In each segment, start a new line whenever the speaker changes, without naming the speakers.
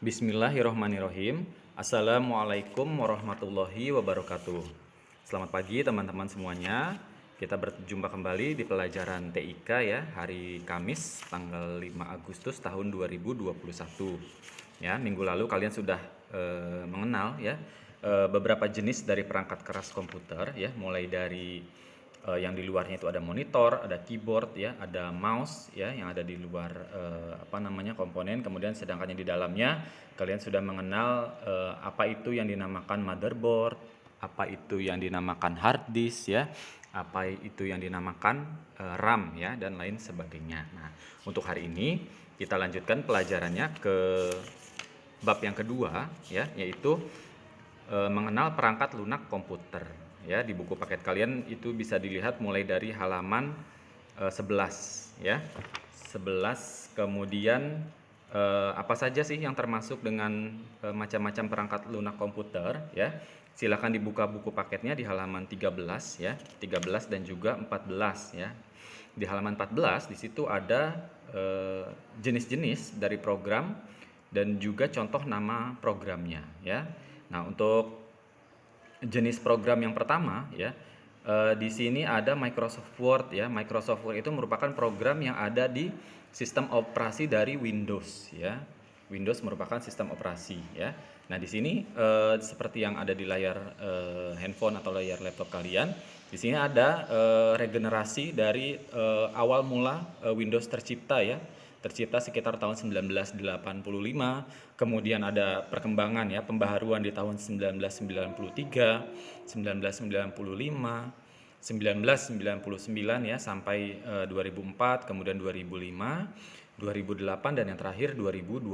Bismillahirrohmanirrohim. Assalamualaikum warahmatullahi wabarakatuh. Selamat pagi teman-teman semuanya. Kita berjumpa kembali di pelajaran TIK ya, hari Kamis tanggal 5 Agustus tahun 2021. Ya, minggu lalu kalian sudah mengenal ya beberapa jenis dari perangkat keras komputer ya, mulai dari yang di luarnya itu ada monitor, ada keyboard ya, ada mouse ya yang ada di luar komponen. Kemudian sedangkan yang di dalamnya kalian sudah mengenal apa itu yang dinamakan motherboard, apa itu yang dinamakan hard disk ya, apa itu yang dinamakan RAM ya, dan lain sebagainya. Nah, untuk hari ini kita lanjutkan pelajarannya ke bab yang kedua ya, yaitu mengenal perangkat lunak komputer. Ya, di buku paket kalian itu bisa dilihat mulai dari halaman 11 ya. 11, kemudian apa saja sih yang termasuk dengan macam-macam perangkat lunak komputer ya. Silakan dibuka buku paketnya di halaman 13 ya, 13 dan juga 14 ya. Di halaman 14 di situ ada jenis-jenis dari program dan juga contoh nama programnya ya. Nah, untuk jenis program yang pertama ya, di sini ada Microsoft Word ya. Microsoft Word itu merupakan program yang ada di sistem operasi dari Windows ya. Windows merupakan sistem operasi ya. Nah, di sini seperti yang ada di layar handphone atau layar laptop kalian, di sini ada regenerasi dari awal mula Windows tercipta ya. Tercipta sekitar tahun 1985, kemudian ada perkembangan ya, pembaharuan di tahun 1993, 1995, 1999 ya, sampai 2004, kemudian 2005, 2008, dan yang terakhir 2012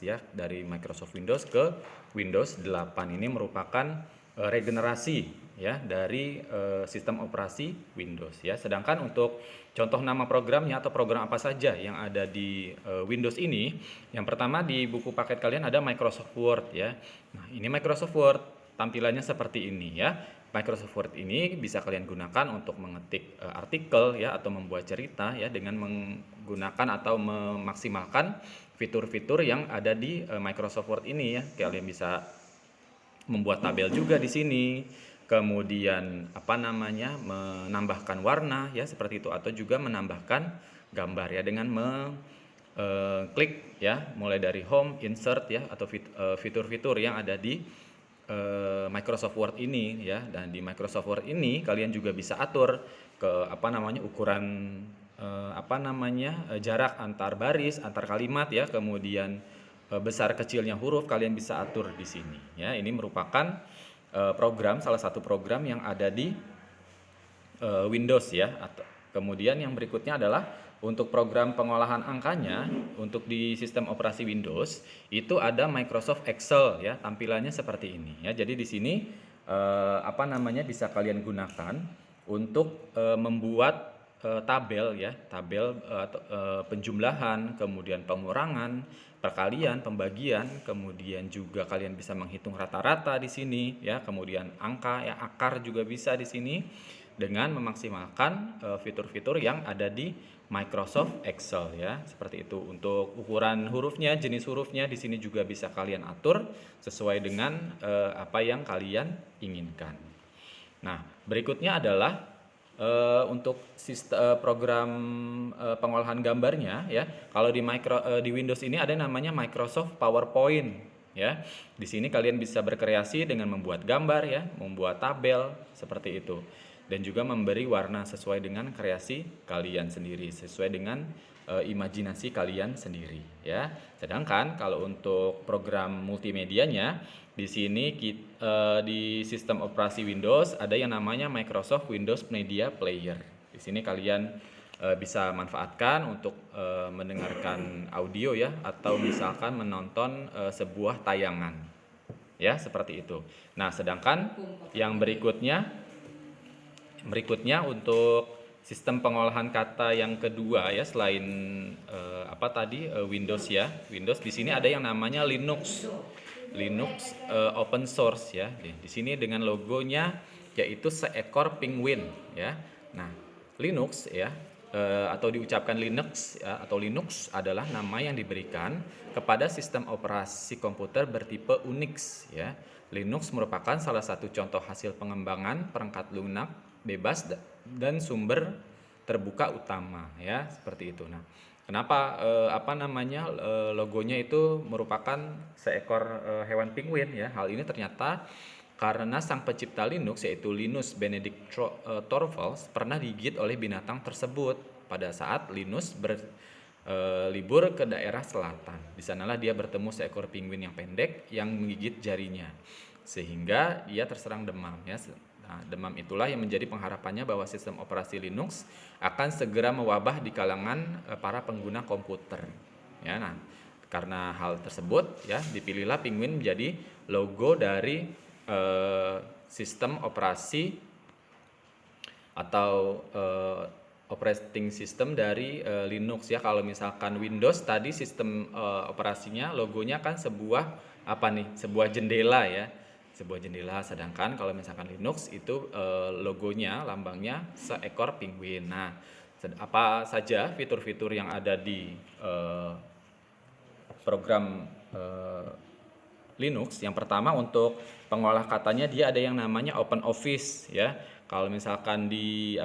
ya, dari Microsoft Windows ke Windows 8. Ini merupakan regenerasi ya dari sistem operasi Windows ya. Sedangkan untuk contoh nama programnya atau program apa saja yang ada di Windows ini, yang pertama di buku paket kalian ada Microsoft Word ya. Nah, ini Microsoft Word tampilannya seperti ini ya. Microsoft Word ini bisa kalian gunakan untuk mengetik artikel ya, atau membuat cerita ya, dengan menggunakan atau memaksimalkan fitur-fitur yang ada di Microsoft Word ini ya. Kalian bisa membuat tabel juga di sini, kemudian menambahkan warna ya seperti itu, atau juga menambahkan gambar ya dengan klik ya, mulai dari home, insert ya, atau fitur-fitur yang ada di Microsoft Word ini ya. Dan di Microsoft Word ini kalian juga bisa atur ke ukuran jarak antar baris, antar kalimat ya, kemudian besar kecilnya huruf kalian bisa atur di sini ya. Ini merupakan salah satu program yang ada di Windows ya. Kemudian yang berikutnya adalah untuk program pengolahan angkanya. Untuk di sistem operasi Windows itu ada Microsoft Excel ya, tampilannya seperti ini ya. Jadi di sini bisa kalian gunakan untuk membuat tabel ya, penjumlahan, kemudian pengurangan, perkalian, pembagian, kemudian juga kalian bisa menghitung rata-rata di sini ya, kemudian angka ya, akar juga bisa di sini, dengan memaksimalkan fitur-fitur yang ada di Microsoft Excel ya, seperti itu. Untuk ukuran hurufnya, jenis hurufnya di sini juga bisa kalian atur sesuai dengan apa yang kalian inginkan. Nah, berikutnya adalah untuk program pengolahan gambarnya ya. Kalau di Windows ini ada yang namanya Microsoft PowerPoint ya. Di sini kalian bisa berkreasi dengan membuat gambar ya, membuat tabel seperti itu, dan juga memberi warna sesuai dengan kreasi kalian sendiri, sesuai dengan imajinasi kalian sendiri ya. Sedangkan kalau untuk program multimedianya, di sini di sistem operasi Windows ada yang namanya Microsoft Windows Media Player. Di sini kalian bisa manfaatkan untuk mendengarkan audio ya, atau misalkan menonton sebuah tayangan ya, seperti itu. Nah, sedangkan yang berikutnya untuk sistem pengolahan kata yang kedua ya, selain Windows ya. Windows di sini ada yang namanya Linux open source ya. Di sini dengan logonya yaitu seekor penguin ya. Nah, Linux ya, atau diucapkan Linux ya, atau Linux adalah nama yang diberikan kepada sistem operasi komputer bertipe Unix ya. Linux merupakan salah satu contoh hasil pengembangan perangkat lunak bebas dan sumber terbuka utama ya, seperti itu. Nah, kenapa logonya itu merupakan seekor hewan penguin ya? Hal ini ternyata karena sang pencipta Linux yaitu Linus Benedict Torvalds pernah digigit oleh binatang tersebut pada saat Linus libur ke daerah selatan. Di sanalah dia bertemu seekor penguin yang pendek yang menggigit jarinya, sehingga dia terserang demam ya. Nah, demam itulah yang menjadi pengharapannya bahwa sistem operasi Linux akan segera mewabah di kalangan para pengguna komputer. Ya, nah, karena hal tersebut ya dipilihlah penguin menjadi logo dari sistem operasi atau operating system dari Linux ya. Kalau misalkan Windows tadi sistem operasinya logonya kan sebuah jendela ya, sebuah jendela. Sedangkan kalau misalkan Linux itu logonya, lambangnya seekor penguin. Nah, apa saja fitur-fitur yang ada di program Linux? Yang pertama, untuk pengolah katanya dia ada yang namanya Open Office ya. Kalau misalkan di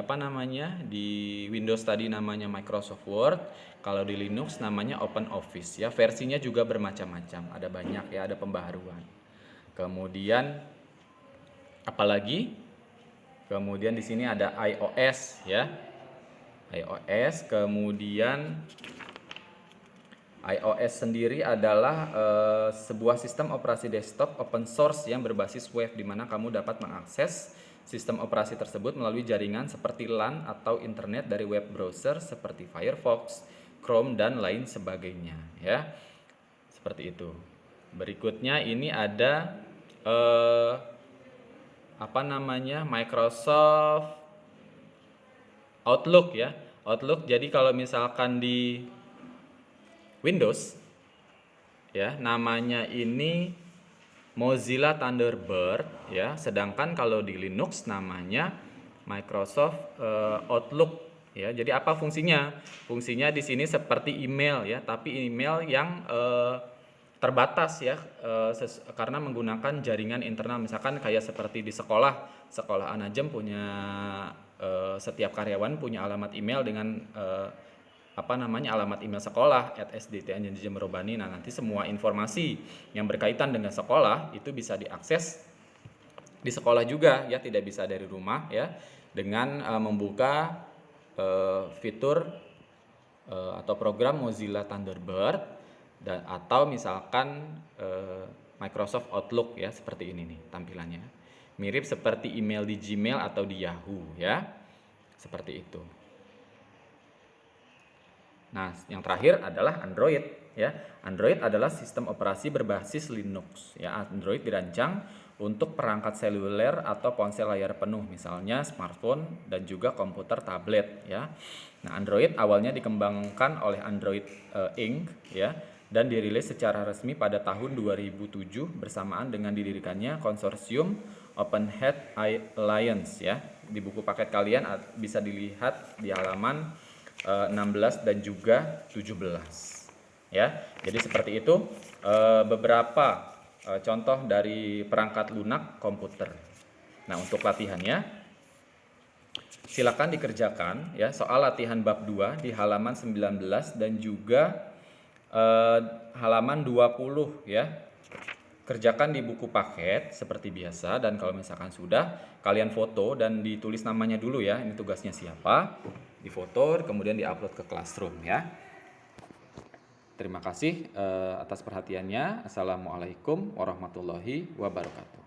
Windows tadi namanya Microsoft Word, kalau di Linux namanya Open Office ya. Versinya juga bermacam-macam, ada banyak ya, ada pembaharuan. Kemudian apalagi? Kemudian di sini ada iOS ya. iOS, kemudian iOS sendiri adalah sebuah sistem operasi desktop open source yang berbasis web, di mana kamu dapat mengakses sistem operasi tersebut melalui jaringan seperti LAN atau internet dari web browser seperti Firefox, Chrome dan lain sebagainya ya. Seperti itu. Berikutnya ini ada Microsoft Outlook ya. Outlook, jadi kalau misalkan di Windows ya namanya ini Mozilla Thunderbird ya, sedangkan kalau di Linux namanya Microsoft Outlook ya. Jadi apa fungsinya? Fungsinya di sini seperti email ya, tapi email yang terbatas ya, karena menggunakan jaringan internal. Misalkan kayak seperti di sekolah Anajem punya setiap karyawan punya alamat email dengan alamat email sekolah @sdtn.jemberobani. Nah, nanti semua informasi yang berkaitan dengan sekolah itu bisa diakses di sekolah juga ya, tidak bisa dari rumah ya, dengan membuka fitur atau program Mozilla Thunderbird atau misalkan Microsoft Outlook ya, seperti ini nih tampilannya. Mirip seperti email di Gmail atau di Yahoo ya. Seperti itu. Nah, yang terakhir adalah Android ya. Android adalah sistem operasi berbasis Linux ya. Android dirancang untuk perangkat seluler atau ponsel layar penuh, misalnya smartphone dan juga komputer tablet ya. Nah, Android awalnya dikembangkan oleh Android Inc. ya, dan dirilis secara resmi pada tahun 2007 bersamaan dengan didirikannya konsorsium Open Hat Alliance ya. Di buku paket kalian bisa dilihat di halaman 16 dan juga 17 ya. Jadi seperti itu beberapa contoh dari perangkat lunak komputer. Nah, untuk latihannya silakan dikerjakan ya, soal latihan bab 2 di halaman 19 dan juga halaman 20 ya. Kerjakan di buku paket seperti biasa, dan kalau misalkan sudah, kalian foto dan ditulis namanya dulu ya, ini tugasnya siapa, difoto kemudian diupload ke Classroom ya. Terima kasih atas perhatiannya. Assalamualaikum warahmatullahi wabarakatuh.